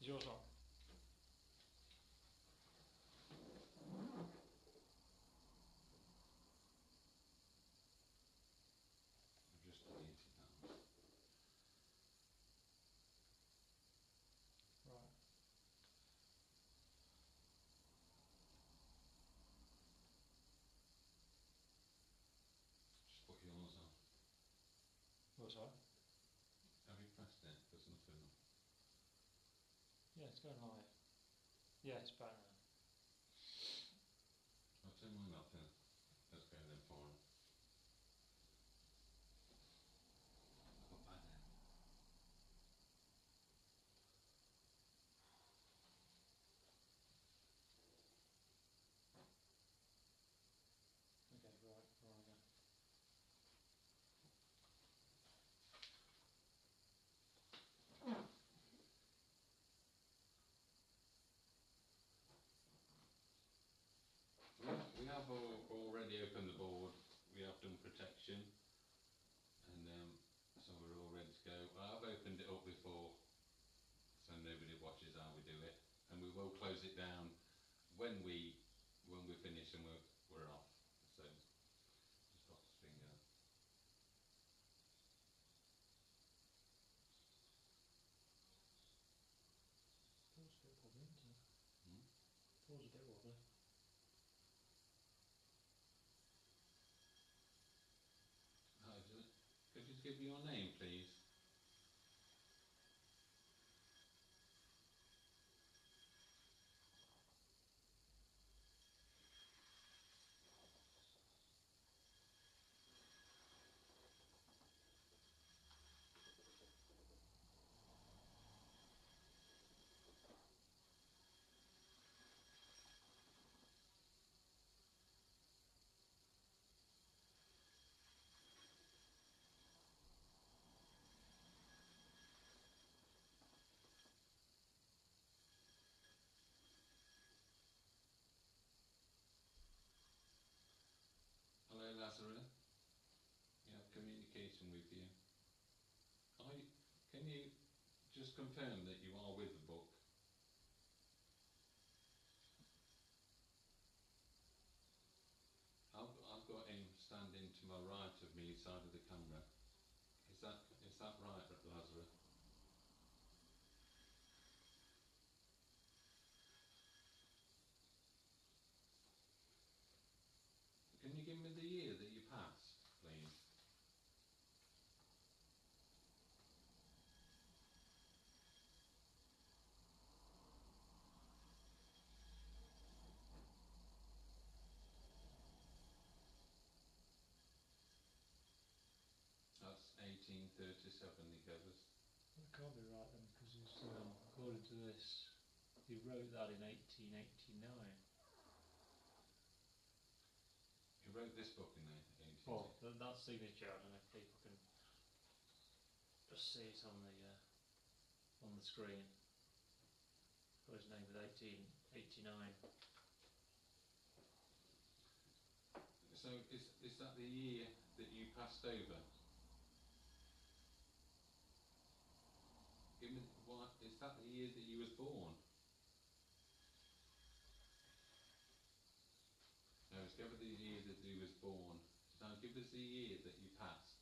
Is yours on? I've just deleted that one. Right. Just put yours on. Oh, sorry. Have you pressed it? There's nothing on. Yeah, it's going live. Yeah, it's back now. I'll turn mine off then. Let's go then for it. I've got back then. Okay, right, again. We have already opened the board. We have done protection, and so we're all ready to go. I've opened it up before, so nobody watches how we do it, and we will close it down when we finish and we're off. So just got the finger. Pause a bit wobbly, isn't it? Pause a bit wobbly. Could you give me your name, please? Hello, Lazarus. We have communication with you. Can you just confirm that you are with the book? I've got him standing to my right of me, side of the camera. Is that right, Lazarus? Can you give me the year that you passed, please? That's 1837 he covers. That can't be right then, because he's, according to this, he wrote that in 1889. He wrote this book in 18. Oh, that signature, I don't know if people can just see it on the screen. Got his name with 1889. So is that the year that you passed over? Give me what? Is that the year that you was born? No, it's give us the year that you was born. Now give us the year that you passed.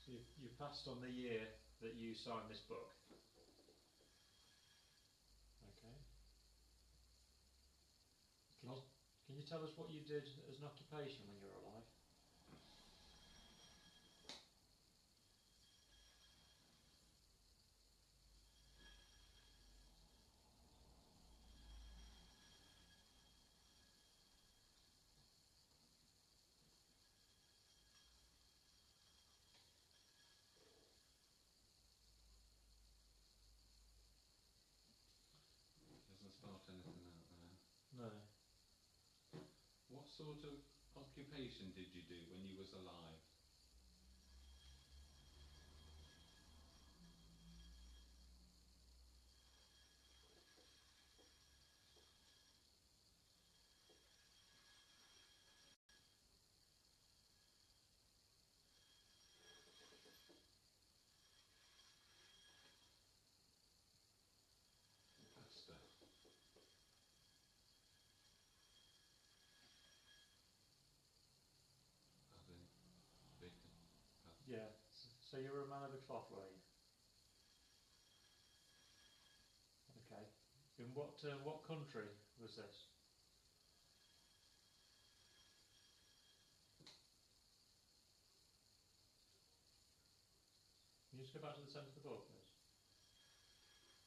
So you passed on the year that you signed this book. Okay. Can you tell us what you did as an occupation when you were alive? Doesn't spell anything out there. No. What sort of occupation did you do when you was alive? So you were a man of the cloth, were you? Okay. In what country was this? Can you just go back to the centre of the book, please?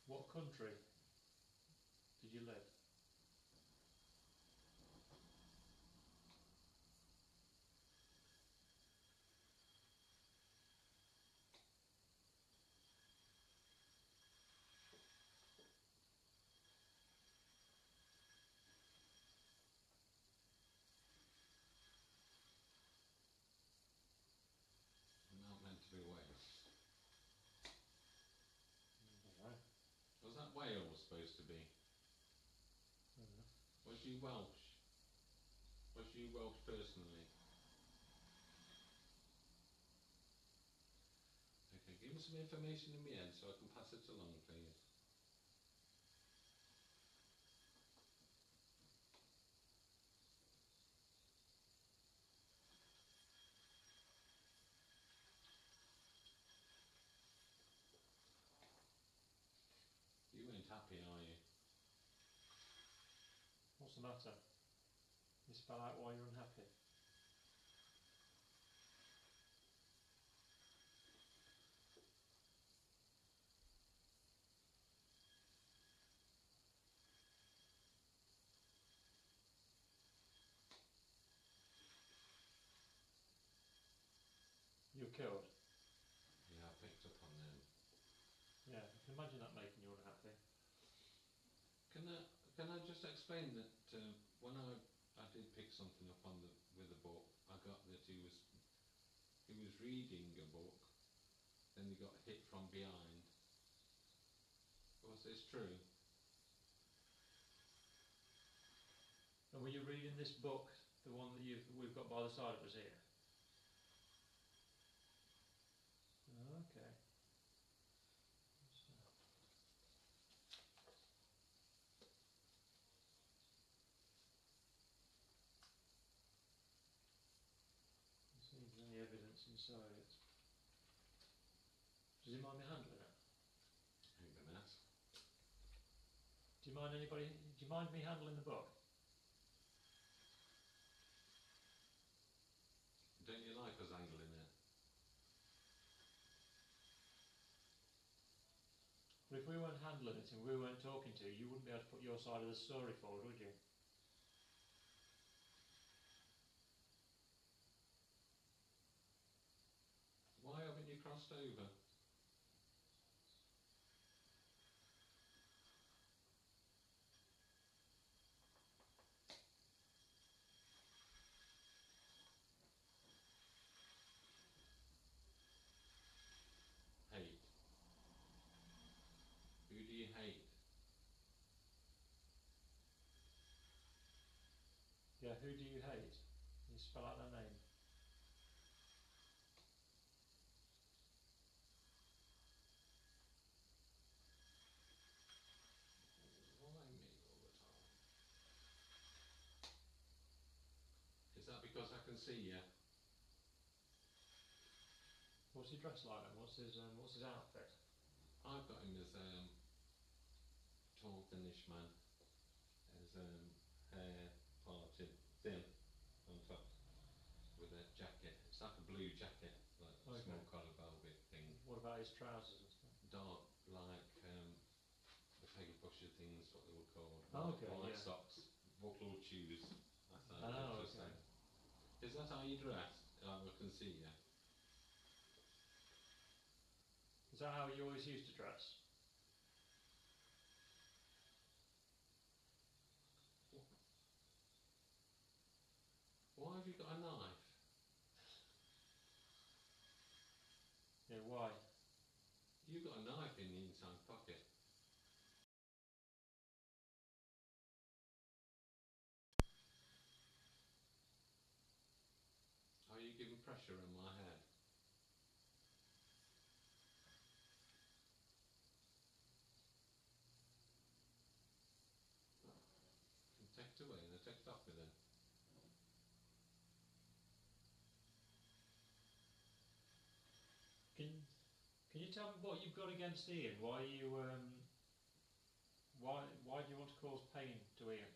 What country did you live? Not meant to be Wales. I don't know. Was that Wales supposed to be? I don't know. Was you Welsh? Was you Welsh personally? Okay, give me some information in the end so I can pass it along, please. You ain't happy, are you? What's the matter? You spell out why you're unhappy. You were killed. Yeah, I picked up on them. Yeah, I can imagine that making you unhappy. Can I just explain that when I did pick something up on with the book, I got that he was reading a book, then he got hit from behind. Was this true? And were you reading this book, the one that we've got by the side of us here? Oh, okay. Let's see if there's any evidence inside it. Does he mind me handling it? Ain't gonna ask. Do you mind me handling the book? Don't you like us angling it? But if we weren't handling it and we weren't talking to you, you wouldn't be able to put your side of the story forward, would you? Why haven't you crossed over? Hate. Who do you hate? Yeah, who do you hate? Can you spell out their name? Why me all the time? Is that because I can see you? What's he dressed like then? What's his outfit? I've got him as tall, thinnish man. His hair parted, thin on top, with a jacket. It's like a blue jacket, like a Okay. small collar velvet thing. What about his trousers and stuff? Dark, like the Peggy Busher things, what they were called. Oh, okay, White yeah. socks, buckle shoes. That's how I Oh, dress. okay. Is that how you dress? I can see you. Is that how you always used to dress? Why have you got a knife? Yeah, why? You've got a knife in the inside pocket. Are you giving pressure on my head? Take it away and I take it off with it. Can Can you tell me what you've got against Ian? Why you why do you want to cause pain to Ian?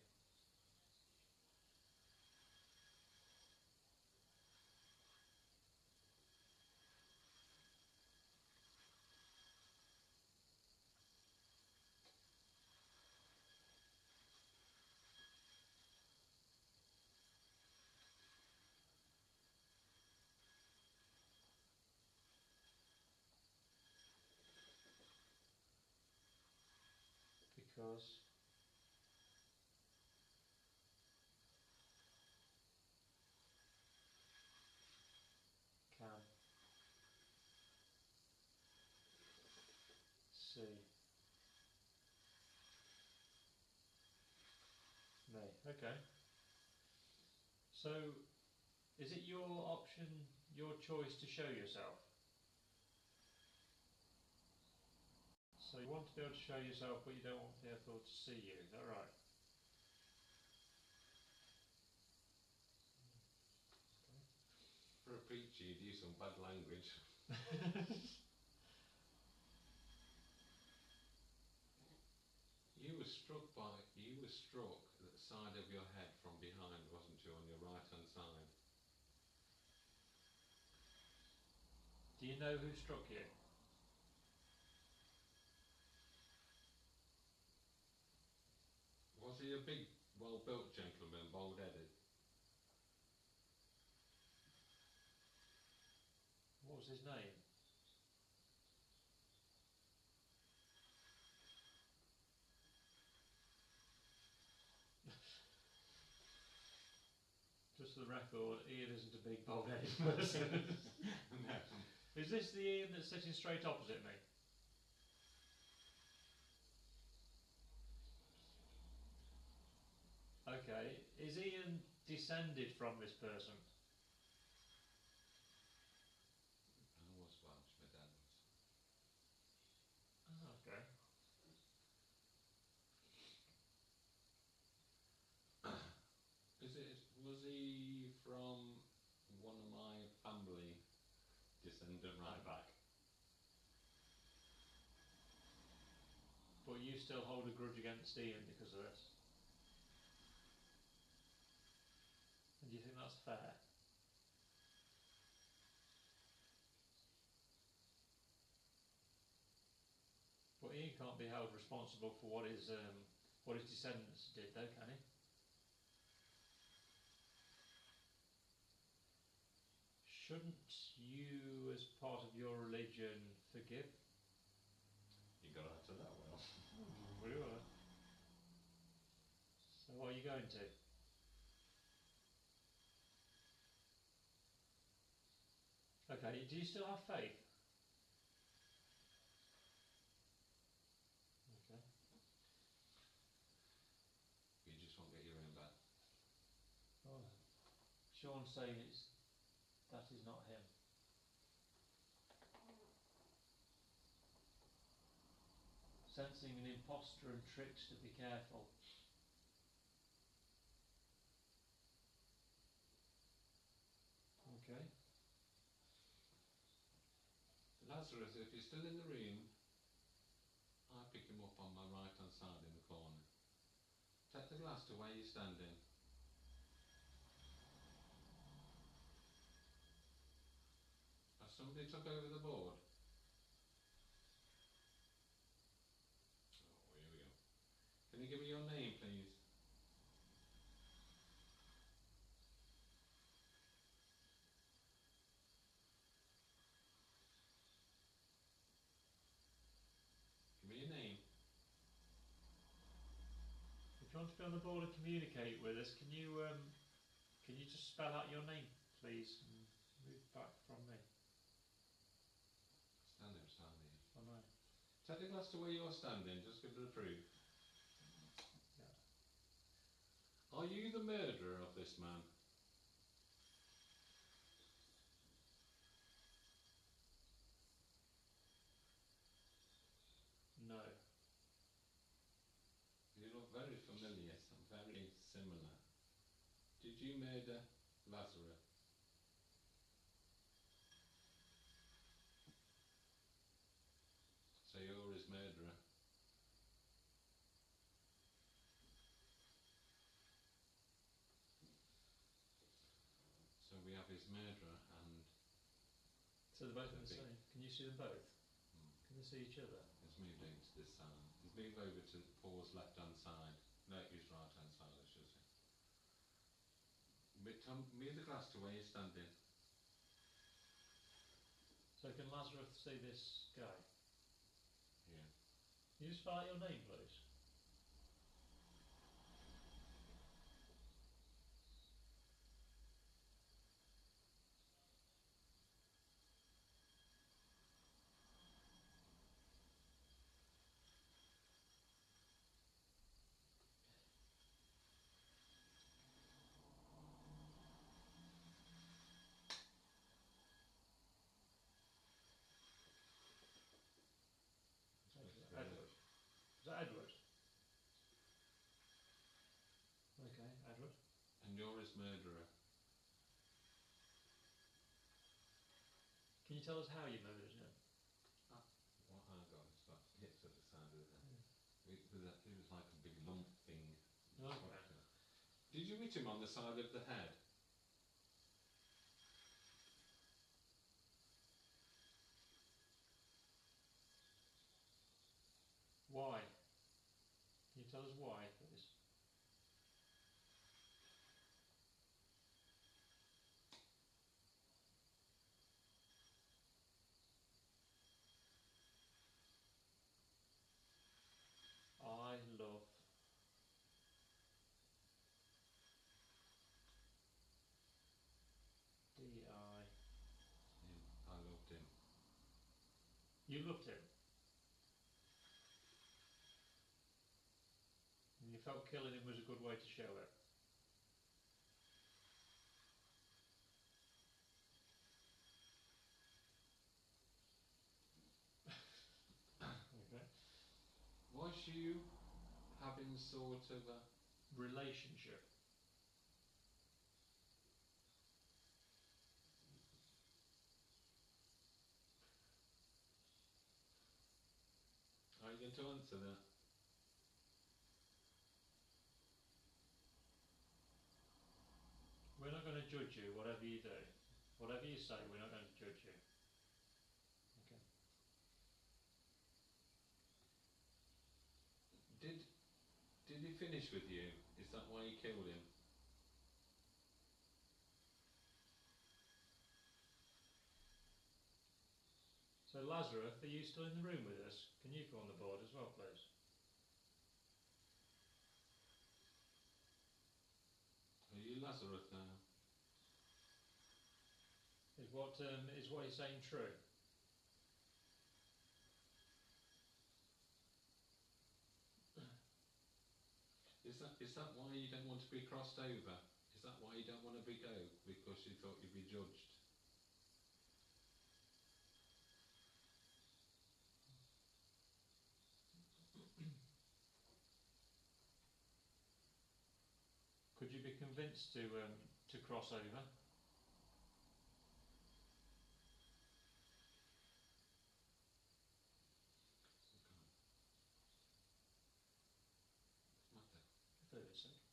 Because can see me. Okay. So, is it your option, your choice to show yourself? So you want to be able to show yourself, but you don't want people to see you. Is that right? For a preacher, you'd use some bad language. You were struck at the side of your head from behind, wasn't you, on your right hand side? Do you know who struck you? Was he a big, well-built gentleman, bald-headed? What was his name? Just for the record, Ian isn't a big bald-headed person. No. Is this the Ian that's sitting straight opposite me? Okay. Is Ian descended from this person? I was Welsh, my dad was. Oh, okay. Was he from one of my family descendant right back? But you still hold a grudge against Ian because of this? And do you think that's fair? But Ian can't be held responsible for what his descendants did, though, can he? Shouldn't you, as part of your religion, forgive? You got to answer that well. We were. So what are you going to? Okay, do you still have faith? Okay. You just won't get your own back. Oh. Sean's saying that is not him. Sensing an impostor and trickster, be careful. Okay. Lazarus, if you're still in the room, I pick him up on my right hand side in the corner. Take the glass to where you're standing. Has somebody took over the board? Oh, here we go. Can you give me your name, please? Give me your name. If you want to be on the board and communicate with us, can you just spell out your name, please, and move back from me? Stand there, stand there. I know. Take the glass to where you're standing, just give it a proof. Yeah. Are you the murderer of this man? No. You look very familiar, very similar. Did you murder Lazarus? his murderer and So they're both in the Okay. same. Can you see them both? Hmm. Can they see each other? He's moved over to this side. He's moved over to Paul's left hand side. No, his right hand side, I should say. But move the glass to where you're standing. So can Lazarus see this guy? Yeah. Can you just spell out your name, please? Edward. Is that Edward? Okay, Edward. And you're his murderer. Can you tell us how you murdered him? What I got is got hits at the side of the head. It was like a big lump thing. Okay. Did you hit him on the side of the head? Why? Can you tell us why, please? I love D.I. I loved him. You loved him? And you felt killing him was a good way to show it? Okay. Was you having sort of a Relationship. Are you going to answer that? We're not going to judge you, whatever you do. Whatever you say, we're not going to judge you. Okay. Did he finish with you? Is that why you killed him? So Lazarus, are you still in the room with us? Can you come on the board as well, please? Are you Lazarus now? Is what you're saying true? Is that why you don't want to be crossed over? Is that why you don't want to go? Because you thought you'd be judged? Could you be convinced to cross over? For further sake.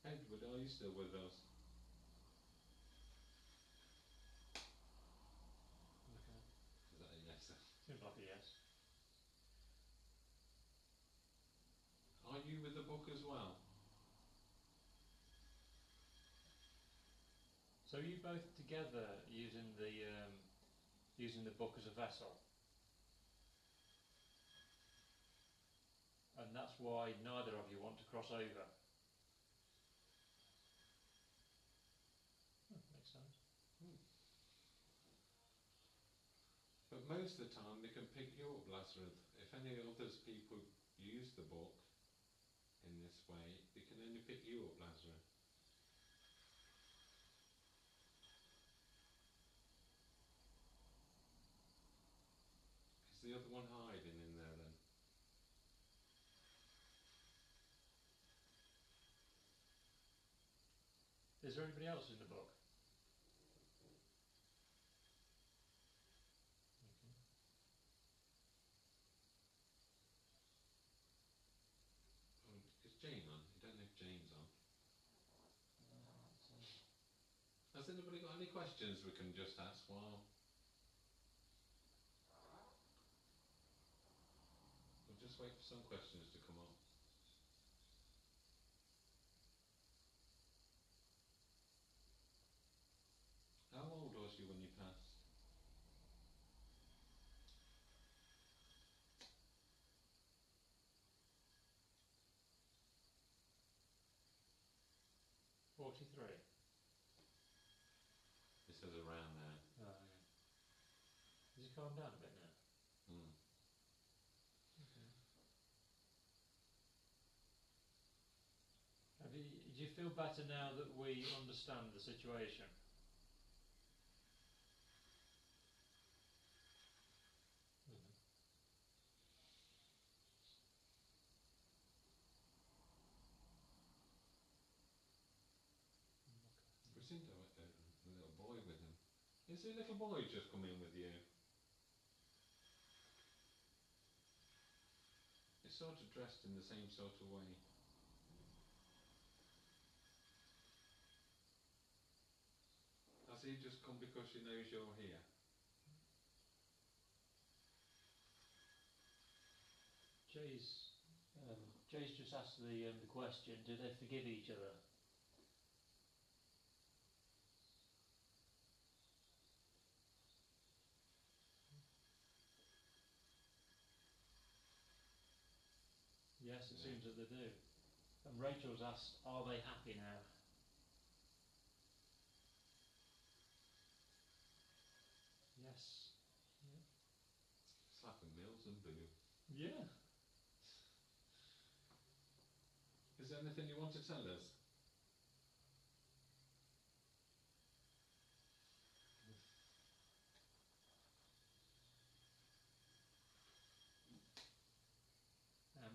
Edward, are you still with us? Okay. Is that a yes? Seems like a yes. Are you with the book as well? So are you both together using the book as a vessel? And that's why neither of you want to cross over? Makes sense. But most of the time they can pick you up, Lazarus. If any others people use the book in this way, they can only pick you up, Lazarus. Is the other one hiding in there then? Is there anybody else in the book? Okay. any questions we can just ask while we'll just wait for some questions to come up. How old was you when you passed? 43. It says around there. Oh, yeah. Has he calmed down a bit now? Mm. Okay. Do you feel better now that we understand the situation? We seem to have a little boy with him. Is the little boy just come in with you? He's sort of dressed in the same sort of way. Has he just come because he knows you're here? Jay's just asked the question, do they forgive each other? Yes, it Yeah. seems that they do. And Rachel's asked, are they happy now? Yes. Yeah. It's like a Mills and Boo. Yeah. Is there anything you want to tell us? Man.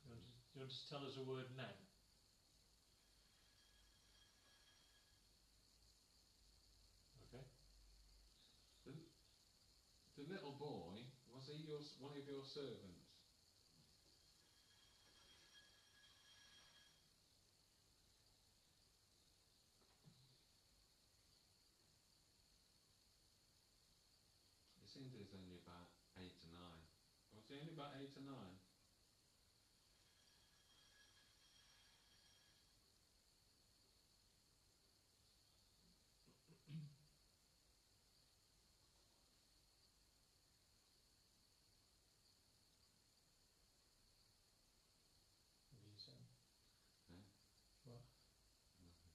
Do you want to tell us a word now? Okay. The little boy, was he one of your servants? It seems he's only about 8 or 9. Was he only about 8 or 9? What do you say? Eh? What? Nothing.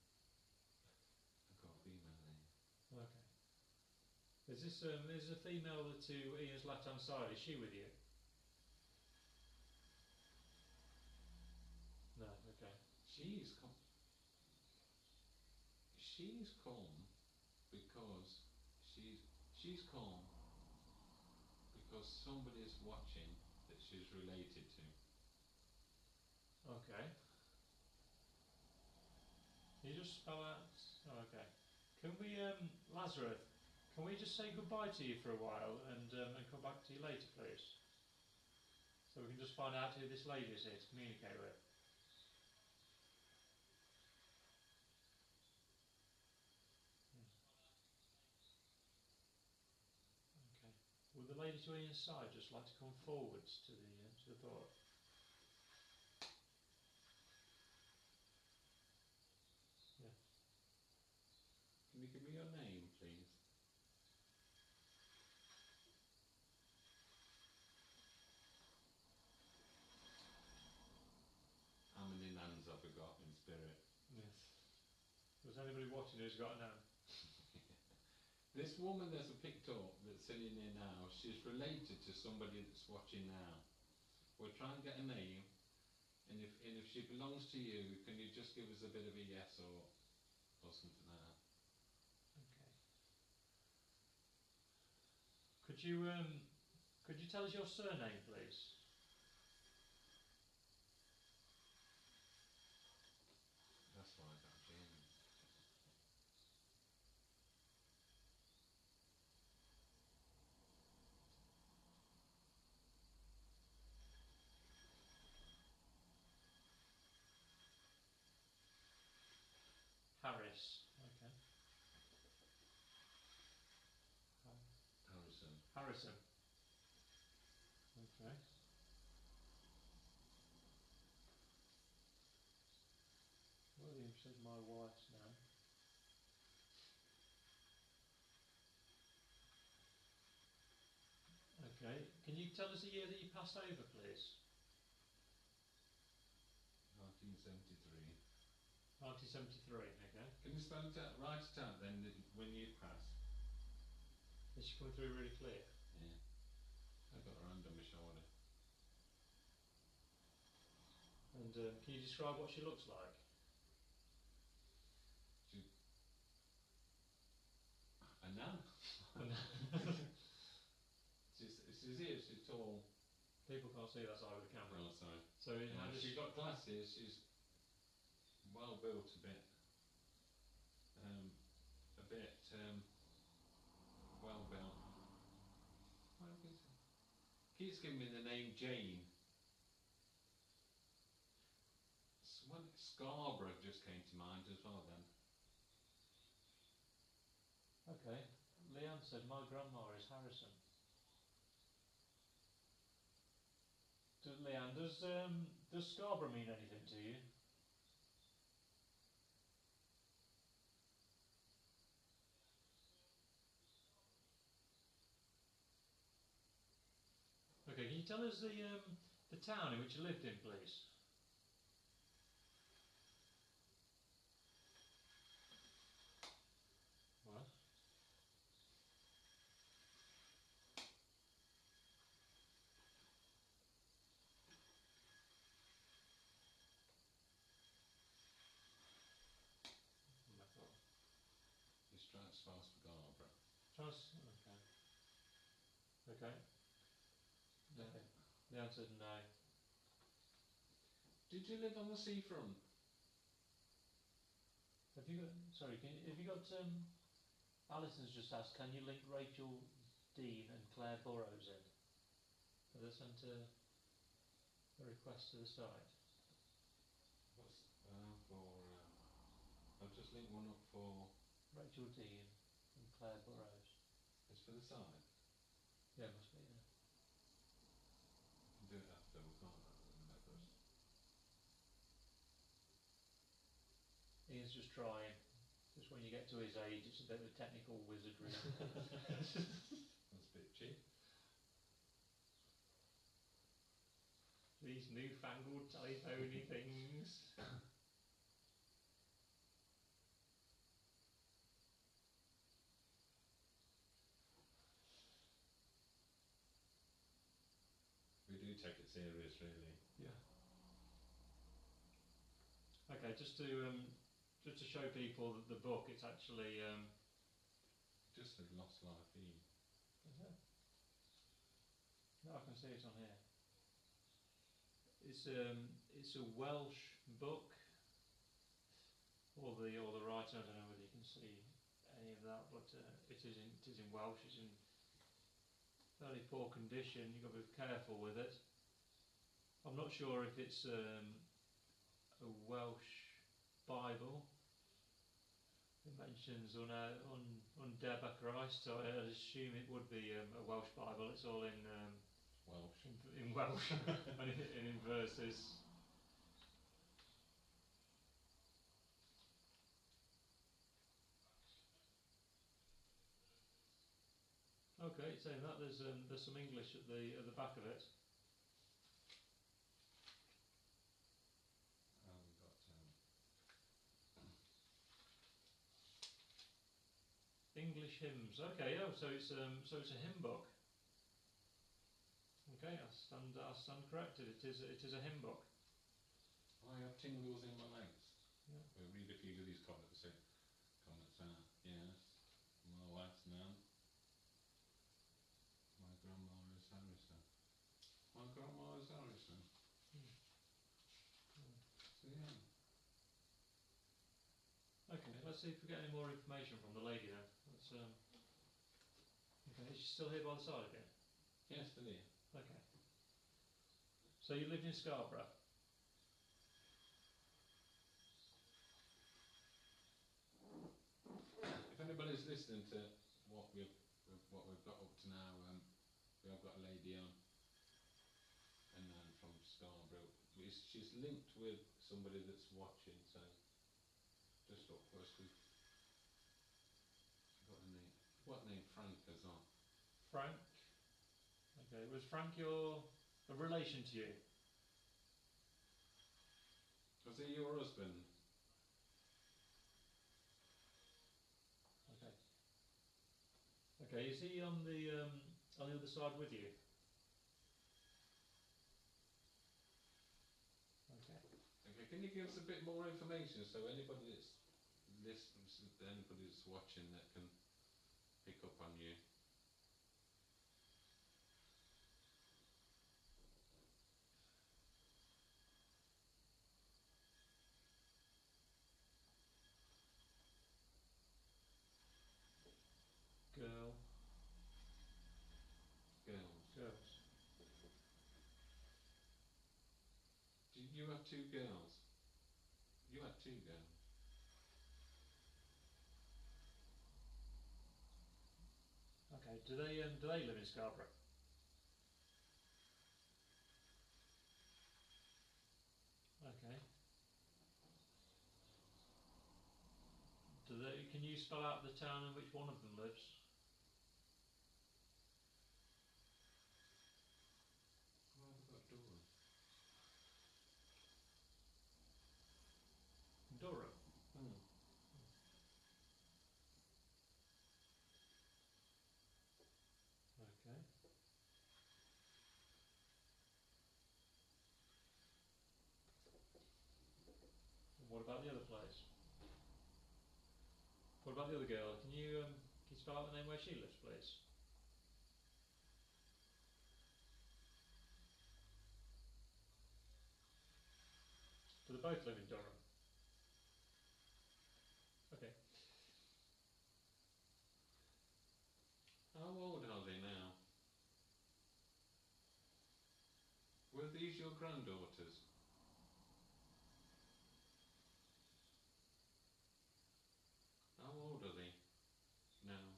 I've got a female name. Okay. Is a female to Ian's left hand side, is she with you? No, okay. She's come because she's come because somebody's watching that she's related to. Okay. Can you just spell out? Oh, okay. Can we, Lazarus, can we just say goodbye to you for a while and come back to you later, please? So we can just find out who this lady is here to communicate with. Okay. Would the lady to Ian's side just like to come forwards to the door? Yeah. Can you give me your name, please? How many nans have we got in spirit? Yes. Was anybody watching who's got a name? This woman that's picked up, that's sitting here now, she's related to somebody that's watching now. We'll try and get a name, and if she belongs to you, can you just give us a bit of a yes or something like that? Okay. Could you tell us your surname, please? That's why I got James. Harris. Okay. Harrison. Harrison. Okay. William said my wife's name. Okay. Can you tell us the year that you passed over, please? 1973. 1973. Okay. Can you spell it out? Write it out then when you pass. Is she coming through really clear? Yeah. I've got her hand on my shoulder. And can you describe what she looks like? A nan. She's tall. People can't see that side of the camera. Oh, sorry. So how does She's got glasses. She's well built a bit. Well built. Keeps giving me the name Jane. Scarborough just came to mind as well then. Okay. Leanne said my grandma is Harrison. Leanne, does Scarborough mean anything to you? Okay, can you tell us the town in which you lived in, please? What? It's Transfast for Scarborough. Okay. Okay. No. The answer is no. Did you live on the seafront? Have you got? Sorry, have you got? Alison's just asked, can you link Rachel Dean and Claire Burrows in? Have they sent a request to the site? I'll just link one up for. Rachel Dean and Claire Burrows. It's for the site. Yeah, must be. Yeah. We can do it after. We can't remember us. Ian's just trying. Just when you get to his age, it's a bit of technical wizardry. That's a bit cheap. These newfangled telephony things. We do take it serious, really. Yeah. Okay, just to show people that the book, it's actually just a Lost Life theme. Is it? No, I can see it on here. It's a Welsh book. Or the writer, I don't know whether you can see any of that, but it is in Welsh. It's in fairly poor condition. You've got to be careful with it. I'm not sure if it's a Welsh Bible. It mentions Undeba Christ, so I assume it would be a Welsh Bible. It's all in Welsh. In Welsh and in verses. Okay, saying that there's some English at the back of it. We've got English hymns. Okay, so it's a hymn book. Okay, I stand corrected. It is a hymn book. I have tingles in my legs. Yeah. We'll read a few of these comments out. Yes. My wife's nan. My grandma is Harrison. My grandma is Harrison. So yeah. Okay, let's see if we get any more information from the lady then. Okay, is she still here by the side again? Yes, still here. Okay. So you lived in Scarborough? anybody's listening to what we've got up to now, we have got a lady on, a nan from Scarborough. She's linked with somebody that's watching, so just look for us. We've got a name. What name Frank is on? Frank. Okay, was Frank a relation to you? Was he your husband? Okay. Okay, is he on the other side with you? Okay. Okay, can you give us a bit more information so anybody that's listens, anybody that's watching that can pick up on you? Girl. Girls. Girls. Did you have two girls? You had two girls. Okay. Do they live in Scarborough? Okay. Can you spell out the town in which one of them lives? Why have I got Dora? Durham. Hmm. Okay. And what about the other place? What about the other girl? Can you spell out the name where she lives, please? Do they both live in Durham? Okay. How old are they now? Were these your granddaughters? How old are they now?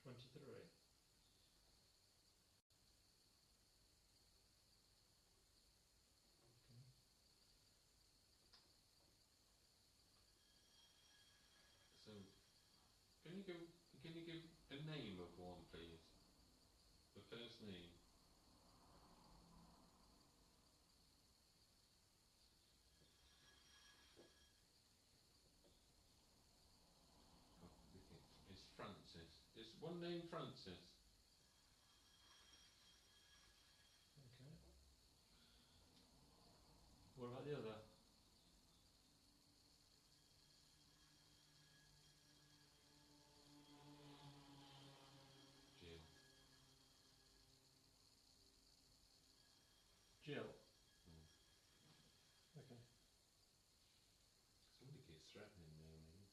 23. So, can you give a name of one, please? The first name. Oh, it's Francis. Is one name Francis? Okay. What about the other? Jill. Jill. Hmm. Okay. Somebody keeps threatening me.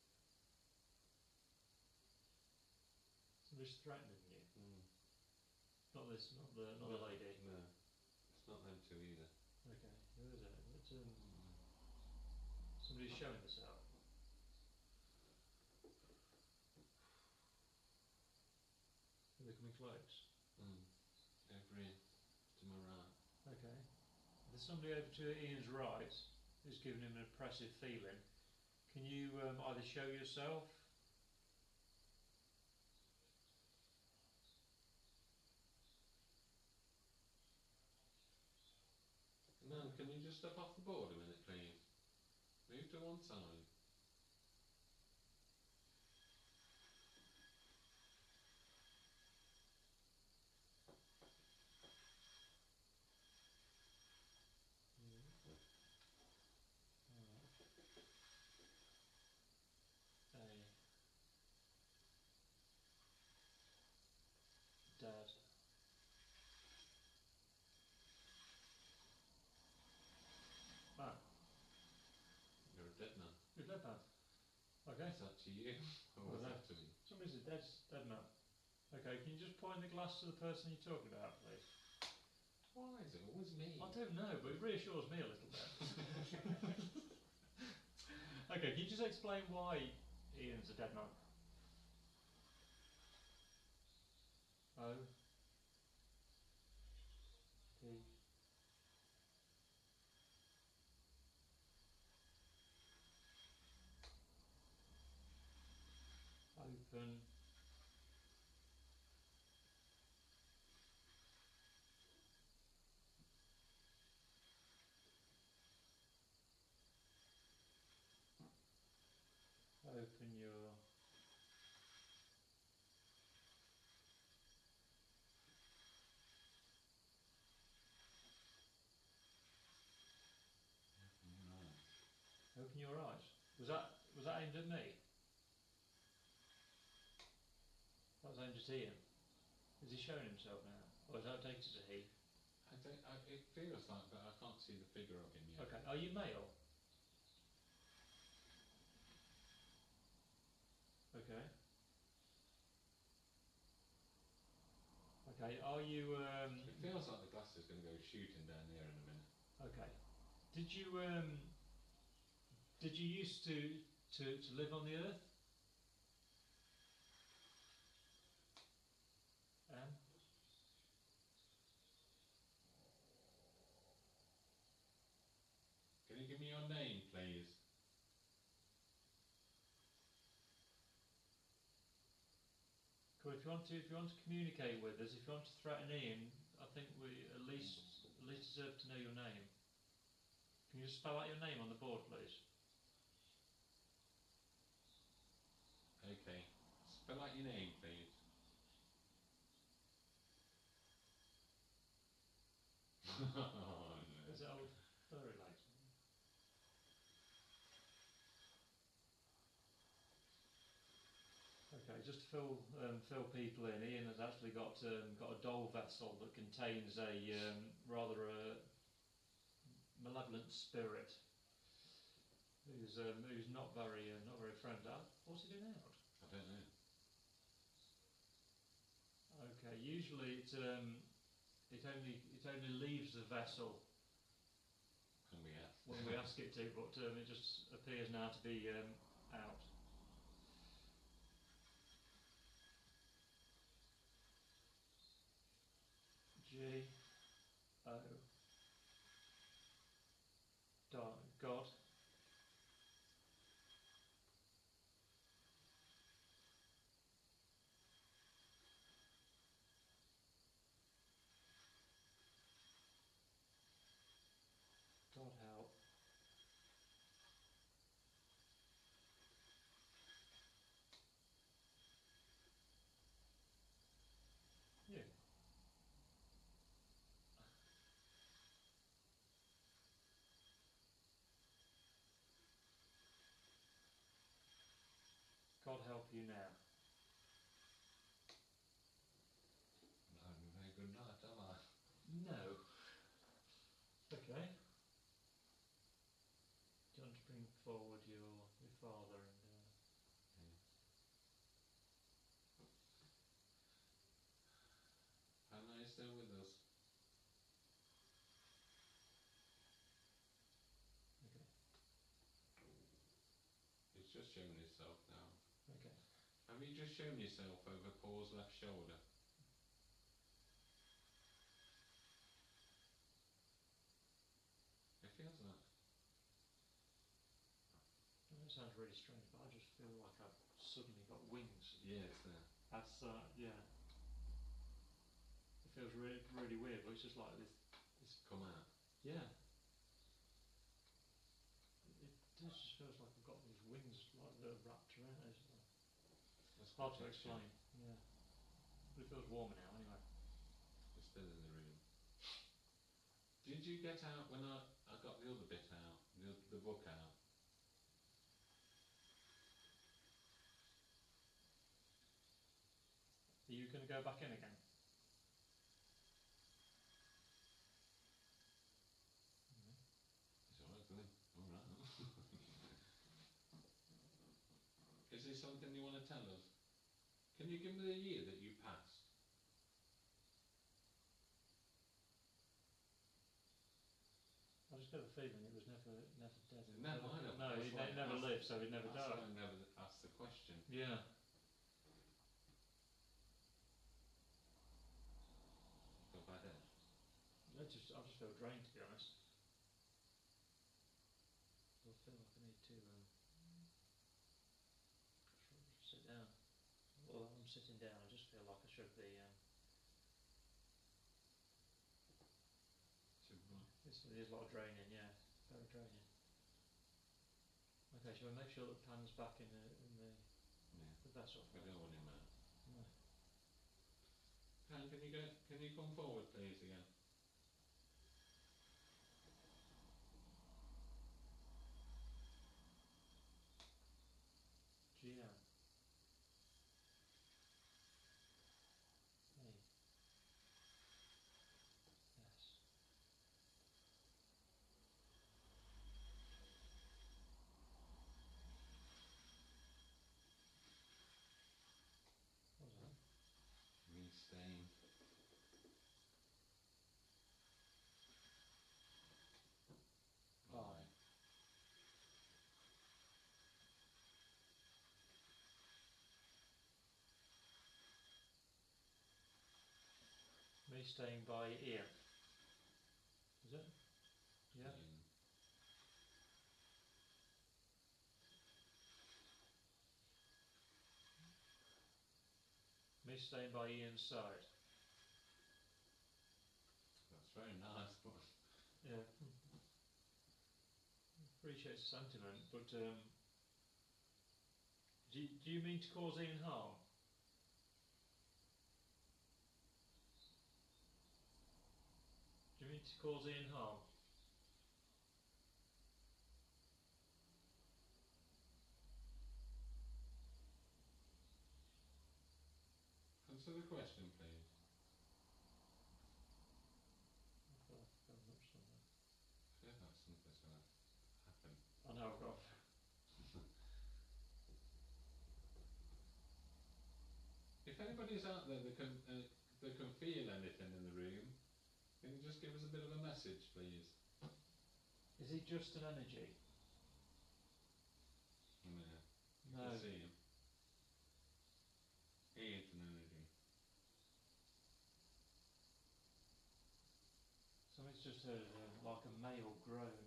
Somebody's threatening you. Hmm. Not the lady. No, it's not them two either. Okay. Who is it? Somebody's showing this out. Are they coming close? Hmm. Over here, to my right. Okay. There's somebody over to Ian's right who's giving him an oppressive feeling. Can you either show yourself? Nan, can you just step off the board a minute, please? Move to one side. Dad. Man. You're a dead man. You're a dead man. Okay. Is that to you? Or was that to me? Somebody's a dead man. Okay, can you just point the glass to the person you're talking about, please? Why is it always me? I don't know, but it reassures me a little bit. Okay, can you just explain why Ian's a dead man? O P open open your Right. open your eyes. Was that aimed at me? That was aimed at Ian. Is he showing himself now? Or is that take it as a he? It feels like, but I can't see the figure of him yet. Okay, are you male? Okay. Okay, are you It feels like the glass is going to go shooting down here in a minute. okay. Did you used to live on the earth? Can you give me your name, please? Cool. If you want to communicate with us, if you want to threaten Ian, I think we at least deserve to know your name. Can you just spell out your name on the board, please? Okay. Spell out your name, please. Oh, no. Is it old furry legs? Okay, just to fill people in, Ian has actually got a doll vessel that contains a rather malevolent spirit who's not very friendly. What's he doing out? I don't know. Okay, usually it only leaves the vessel Can we ask? when we ask it to, but it just appears now to be out. G O God God help. You. God help you now. I'm not having a very good night, am I? No. Okay. Do you want to bring forward your father and Anna is still with us. okay. He's just shown himself now. Okay. Have you just shown yourself over Paul's left shoulder? It feels like. That sounds really strange, but I just feel like I've suddenly got wings. Yeah, it's there. That's yeah. It feels really weird, but it's just like this. Come out. Yeah. It just feels like I've got these wings like that are wrapped around. It's hard to explain. Yeah. But it feels warmer now anyway. It's still in the room. Did you get out when I got the other bit out, the book out? Are you going to go back in again? It's alright, go in. Alright. Is there something you want to tell us? Can you give me the year that you passed? I just got the feeling it was never dead. Never, I know. No, That's he why I never asked- lived, so he'd never That's why died. I never asked the question. Yeah. Feel better. I just feel drained, to be honest. I feel like I need to sit down. Well, I'm sitting down. I just feel like I should be. There's a lot of draining. Yeah, very draining. Okay, shall we make sure that the pan's back in the vessel? We don't want him out. No. Pan, can you come forward please again? GM. Hey. Yes. What was that? Restain. Bye. Me staying by Ian. Is it? Yeah. Me staying by Ian's side. That's very nice, but Yeah. Appreciate the sentiment, but do you mean to cause Ian harm? Do you mean to cause Ian harm? answer the question please. I feel like I've got much somewhere. I feel like something's going to happen. I know I've got. If anybody's out there that can feel anything in the room, can you just give us a bit of a message, please? Is he just an energy? No. You No. can see him. He ain't an energy. Somebody's just heard like a male groan.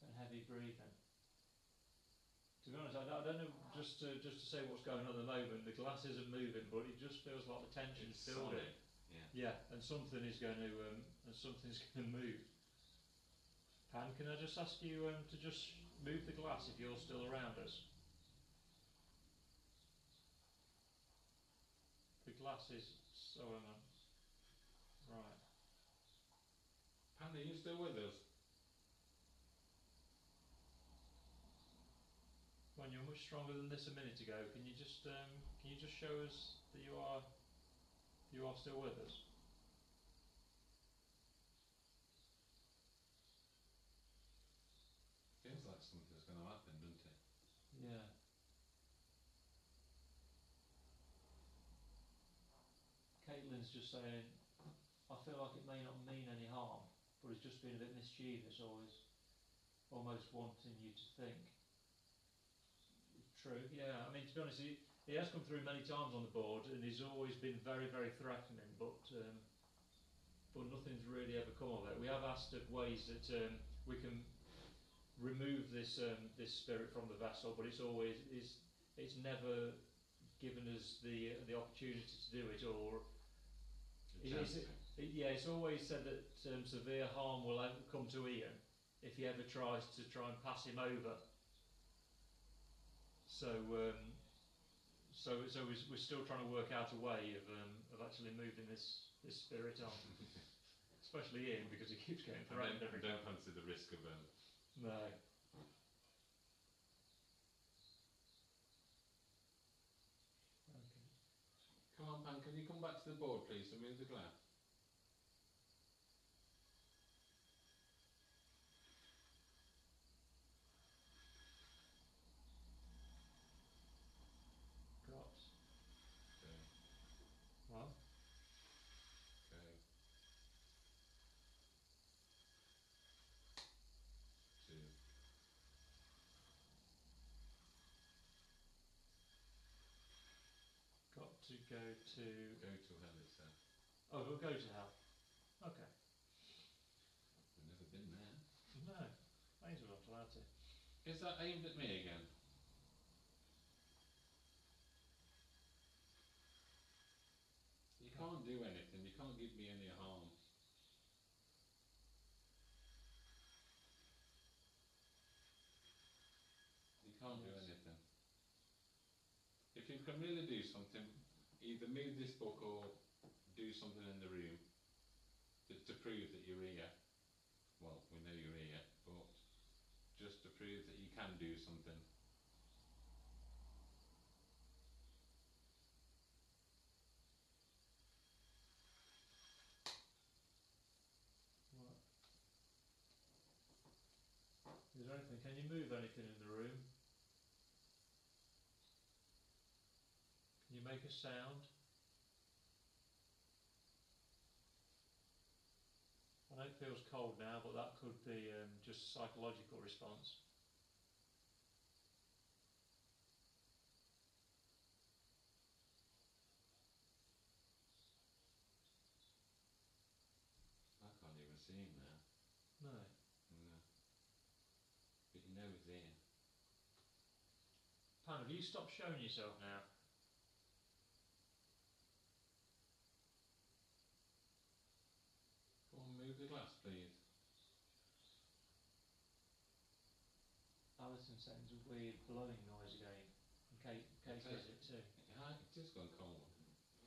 And heavy breathing. To be honest, I don't know, just to say what's going on at the moment, the glass isn't moving, but it just feels like the tension's building. Yeah. Yeah, and something's going to move. Pan, can I just ask you to just move the glass if you're still around us? The glass is so right. Pan, are you still with us? When you're much stronger than this a minute ago, can you just show us that you are still with us? Feels like something's going to happen, doesn't it? Yeah. Caitlin's just saying, I feel like it may not mean any harm, but it's just been a bit mischievous, always, almost wanting you to think. True, yeah. I mean, to be honest, he has come through many times on the board, and he's always been very, very threatening, but nothing's really ever come of it. We have asked of ways that we can remove this spirit from the vessel, but it's never given us the opportunity to do it, or it's always said that severe harm will come to Ian if he ever tries to and pass him over. So we're still trying to work out a way of actually moving this spirit on, especially Ian, because he keeps getting threatened every time. I don't fancy the risk of No. Okay. Come on, Pan, can you come back to the board, please, and move the glass? Drops. Okay. Well, to go to... Go to hell, it said. Oh, we'll go to hell. Okay. I've never been there. No, Ainsley not allowed to. Is that aimed at me again? You can't do anything, you can't give me any harm. You can't do anything. If you can really do something, either move this book or do something in the room to prove that you're here. Well, we know you're here, but just to prove that you can do something. What? Is there anything? Can you move anything in the room? Can you make a sound? I know it feels cold now, but that could be just a psychological response. I can't even see him now. No. No. But you know he's here. Pan, have you stopped showing yourself now? Go on, move the glass, please. Alison sounds a weird blowing noise again. And Kate hears it too. Yeah, it has gone cold.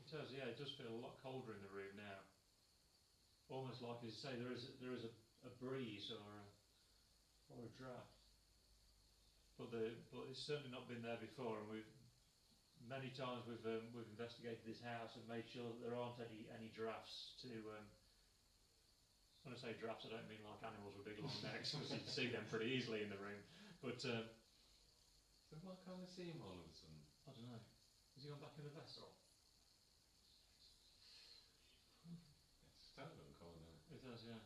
It does, yeah. It does feel a lot colder in the room now. Almost like, as you say, there is a breeze or a draft. But it's certainly not been there before, and many times we've investigated this house and made sure that there aren't any drafts to. When I say drafts, I don't mean like animals with big long necks, because you can see them pretty easily in the room. But So why can't I see him all of a sudden? I don't know. Has he gone back in the vessel? It's starting to cold now. It does, yeah.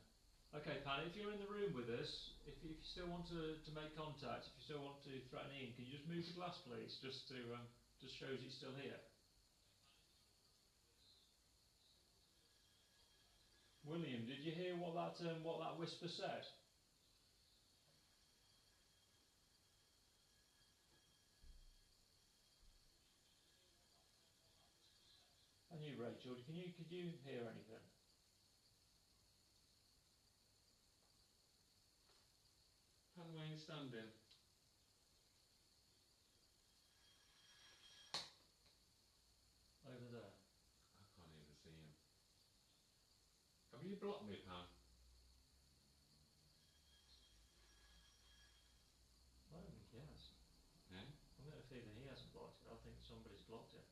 Okay, Pan, if you're in the room with us, if you still want to make contact, if you still want to threaten Ian, can you just move the glass, please, just to just shows he's still here. William, did you hear what that whisper said? And you, Rachel, could you hear anything? Pan, where are you standing? Over there. I can't even see him. Have you blocked me, Pan? I don't think he has. No? I'm getting a feeling he hasn't blocked it. I think somebody's blocked it.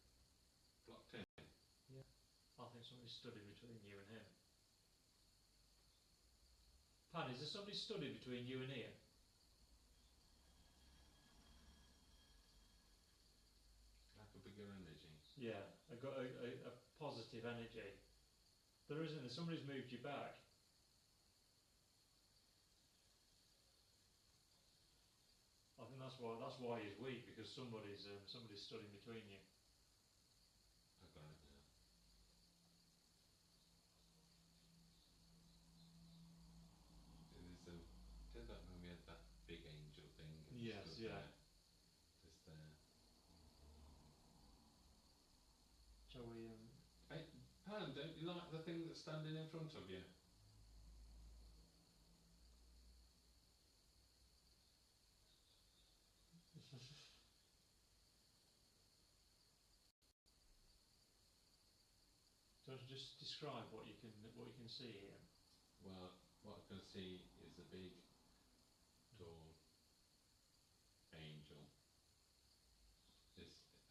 Blocked him? Yeah. I think somebody stood in between you and him. Pan, is there somebody stood in between you and Ian? Like a bigger energy. Yeah, I got a positive energy. There isn't. Somebody's moved you back. I think that's why he's weak, because somebody's stood in between you. I got it now. Did that when we had that big angel thing? And Yes, stood yeah. there, just there. Shall we? Hey, Pan, don't you like the thing that's standing in front of you? Do you want to just describe what you can see here? Well, what I can see is a big, tall angel.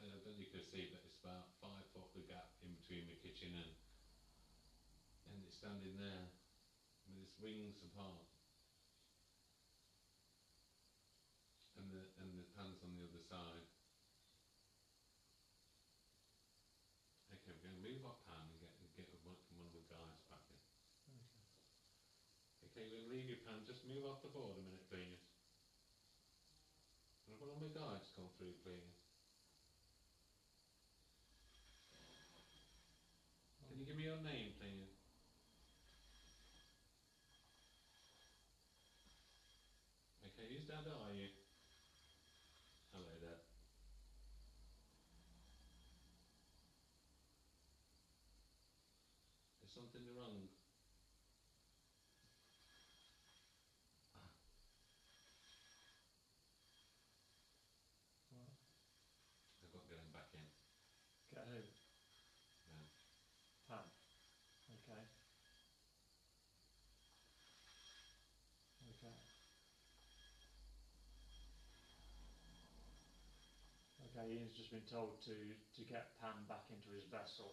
Then you can see that it's about 5 foot the gap in between the kitchen and it's standing there with its wings apart. And the Pan's on the other side. Okay, we're going to move up Pan and get one of the guys back in. Okay, we'll leave you, Pan. Just move off the board a minute, please. And one of my guys come through, please. Hey, who's Dad are you? Hello, Dad. Is something wrong? What? I've got going back in. Get who? No. Pam. Okay. Okay. Okay, Ian's just been told to get Pam back into his vessel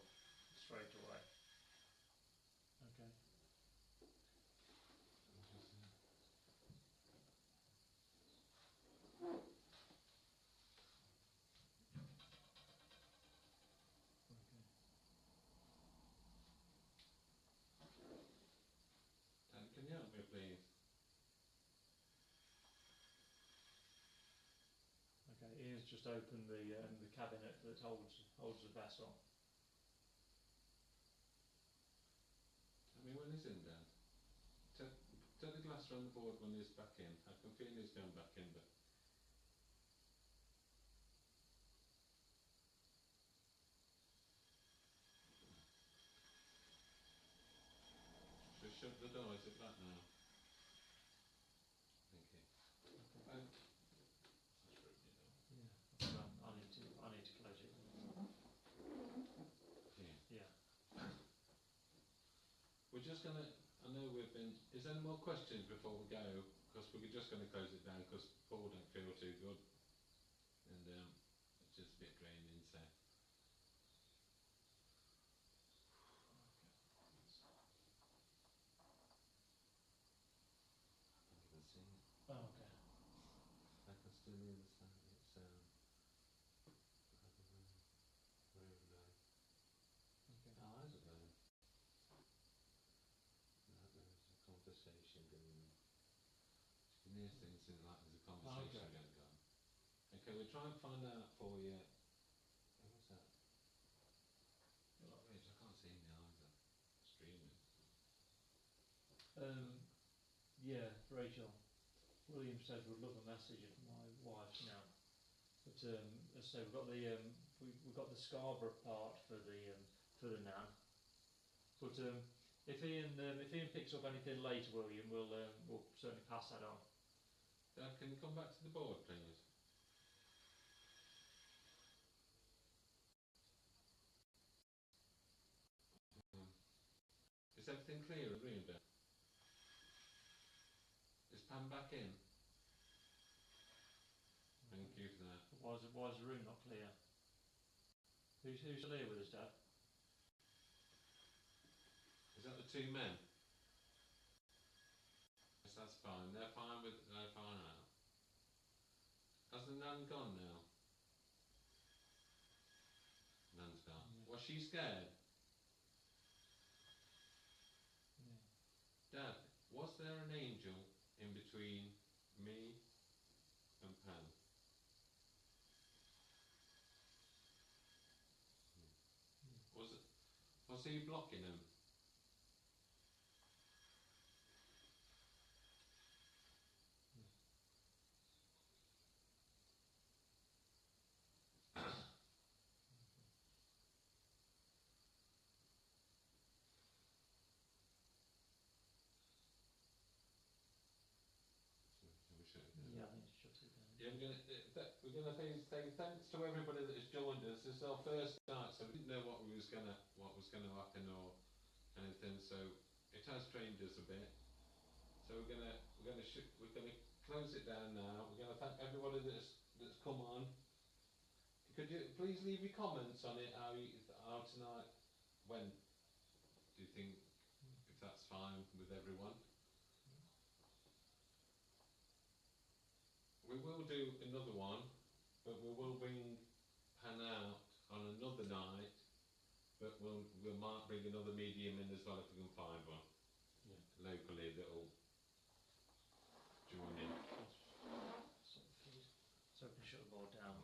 straight away. Okay. Okay. Dad, can you help me, please? Okay, Ian's just opened the cabinet that holds the vessel. I mean, when he's in, Dad. Tell the glass around the board when he's back in. I can feel he's going back in, but just shut the door. Is it back now? Thank you. Okay. That's rude, you know. Yeah. I need to close it. Yeah. Yeah. We're just gonna. I know we've been. Is there any more questions before we go? Because we're just gonna close it down because Paul don't feel too good, and it's just a bit draining. So. I can even see it. Oh, okay. I can still hear the sound. It's where is it? Okay. Oh, how's it going? No, there's a conversation going on. You can hear things in like there's a conversation Okay. going on. Okay, we'll try and find out for you. Who was that? Oh, Rich, I can't see me either. Streaming. Yeah, Rachel. William says we'd love a message of my wife's now. But as I say, we've got we've got the Scarborough part for the nan. But if Ian picks up anything later, William, we'll certainly pass that on. Dad, can you come back to the board, please? Is everything clear in the room, Dad? Is Pam back in? Thank you for that. Why is the room not clear? Who's still here with us, Dad? Is that the two men? Yes, that's fine. They're fine now. Has the nan gone now? Nan's gone. Yeah. Was she scared? Yeah. Dad, was there an angel in between me and Pam? Yeah. Was he blocking him? We should have done. Yeah, I need to shut it down. Yeah, we're gonna say thanks to everybody that has joined us. This is our first night, so we didn't know what was gonna happen or anything. So it has trained us a bit. So we're gonna close it down now. We're gonna thank everybody that's come on. Could you please leave your comments on it how tonight went? Do you think if that's fine with everyone? We will do another one, but we will bring Pan out on another night. But we might bring another medium in as well if we can find one Yeah. locally that'll join in. So we can shut the board down.